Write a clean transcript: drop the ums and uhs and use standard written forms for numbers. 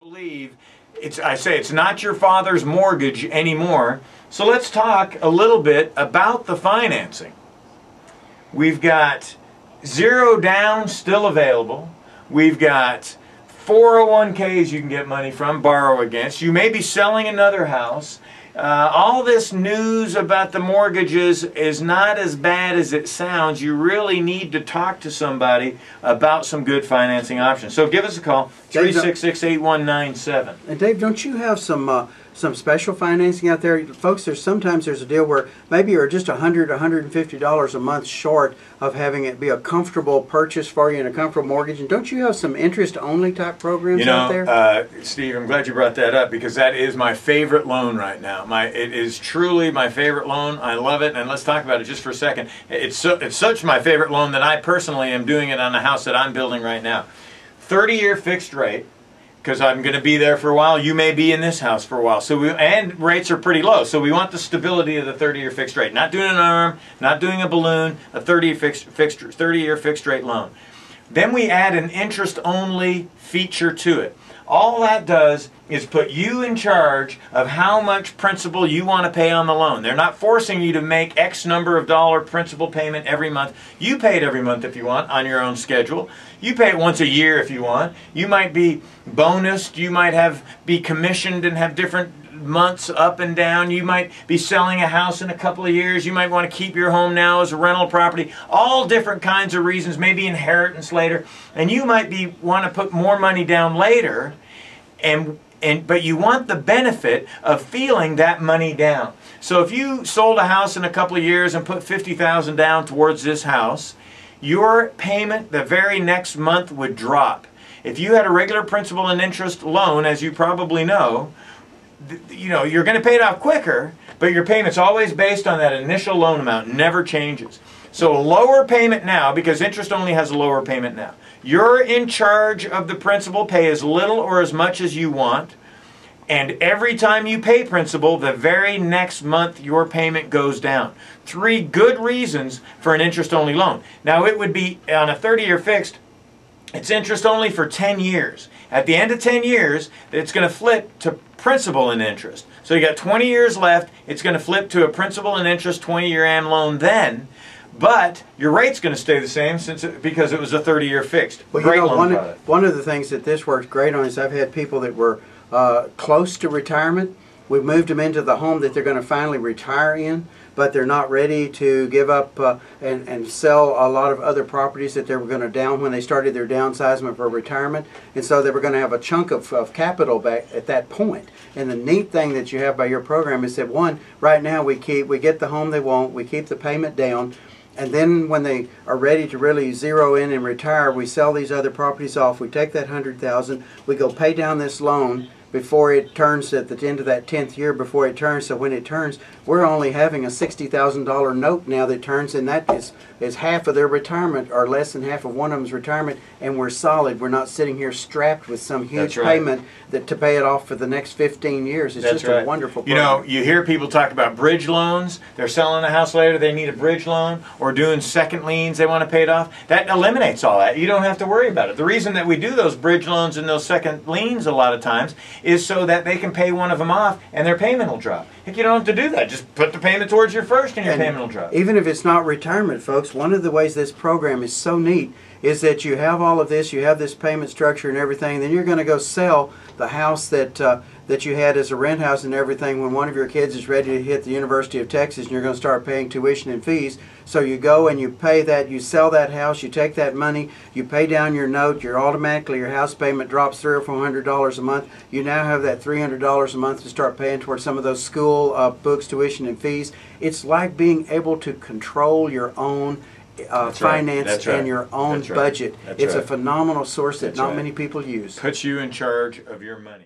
Believe I say it's not your father's mortgage anymore. So let's talk a little bit about the financing. We've got zero down still available. We've got 401ks you can get money from, borrow against. You may be selling another house. All this news about the mortgages is not as bad as it sounds. You really need to talk to somebody about some good financing options. So give us a call, 366-8197. And Dave, don't you have some special financing out there? Folks, sometimes there's a deal where maybe you're just $100, $150 a month short of having it be a comfortable purchase for you and a comfortable mortgage. And don't you have some interest-only type programs out there? Steve, I'm glad you brought that up because that is my favorite loan right now. It is truly my favorite loan. I love it, and let's talk about it just for a second. It's such my favorite loan that I personally am doing it on a house that I'm building right now. 30-year fixed rate. Because I'm going to be there for a while. You may be in this house for a while. And rates are pretty low. So we want the stability of the 30-year fixed rate. Not doing an ARM, not doing a balloon, a 30-year fixed rate loan. Then we add an interest-only feature to it. All that does is put you in charge of how much principal you want to pay on the loan. They're not forcing you to make X number of dollar principal payment every month. You pay it every month if you want on your own schedule. You pay it once a year if you want. You might be bonused. You might be commissioned and have different months up and down. You might be selling a house in a couple of years. You might want to keep your home now as a rental property. All different kinds of reasons, maybe inheritance later. And you might want to put more money down later, but you want the benefit of feeling that money down. So if you sold a house in a couple of years and put $50,000 down towards this house, your payment the very next month would drop. If you had a regular principal and interest loan, as you probably know, you're going to pay it off quicker, but your payment's always based on that initial loan amount, never changes. So a lower payment now, because interest only has a lower payment now. You're in charge of the principal, pay as little or as much as you want, and every time you pay principal, the very next month your payment goes down. 3 good reasons for an interest-only loan. Now it would be on a 30-year fixed, it's interest only for 10 years. At the end of 10 years, it's going to flip to principal and interest. So you got 20 years left, it's going to flip to a principal and interest 20-year AM loan then, but your rate's going to stay the same because it was a 30-year fixed. Well, great loan product. One of the things that this works great on is I've had people that were close to retirement. We've moved them into the home that they're going to finally retire in, but they're not ready to give up and sell a lot of other properties that they were going to down when they started their downsizing for retirement. And so they were going to have a chunk of capital back at that point. And the neat thing that you have by your program is that, one, right now we get the home they want, we keep the payment down, and then when they are ready to really zero in and retire, we sell these other properties off, we take that $100,000, we go pay down this loan before it turns at the end of that 10th year before it turns. So when it turns, we're only having a $60,000 note now that turns, and that is half of their retirement or less than half of one of them's retirement, and we're solid. We're not sitting here strapped with some huge payment to pay it off for the next 15 years. It's just a wonderful program. You hear people talk about bridge loans. They're selling a house later, they need a bridge loan, or doing second liens, they want to pay it off. That eliminates all that. You don't have to worry about it. The reason that we do those bridge loans and those second liens a lot of times is so that they can pay one of them off and their payment will drop. Heck, you don't have to do that. Just put the payment towards your first and your payment will drop. Even if it's not retirement, folks, one of the ways this program is so neat is that you have all of this, you have this payment structure and everything, then you're going to go sell the house that you had as a rent house and everything when one of your kids is ready to hit the University of Texas and you're going to start paying tuition and fees. So you go and you pay that, you sell that house, you take that money, you pay down your note, your house payment drops $300 or $400 a month. You now have that $300 a month to start paying towards some of those school books, tuition and fees. It's like being able to control your own finance and your own budget. It's a phenomenal source that not many people use. Puts you in charge of your money.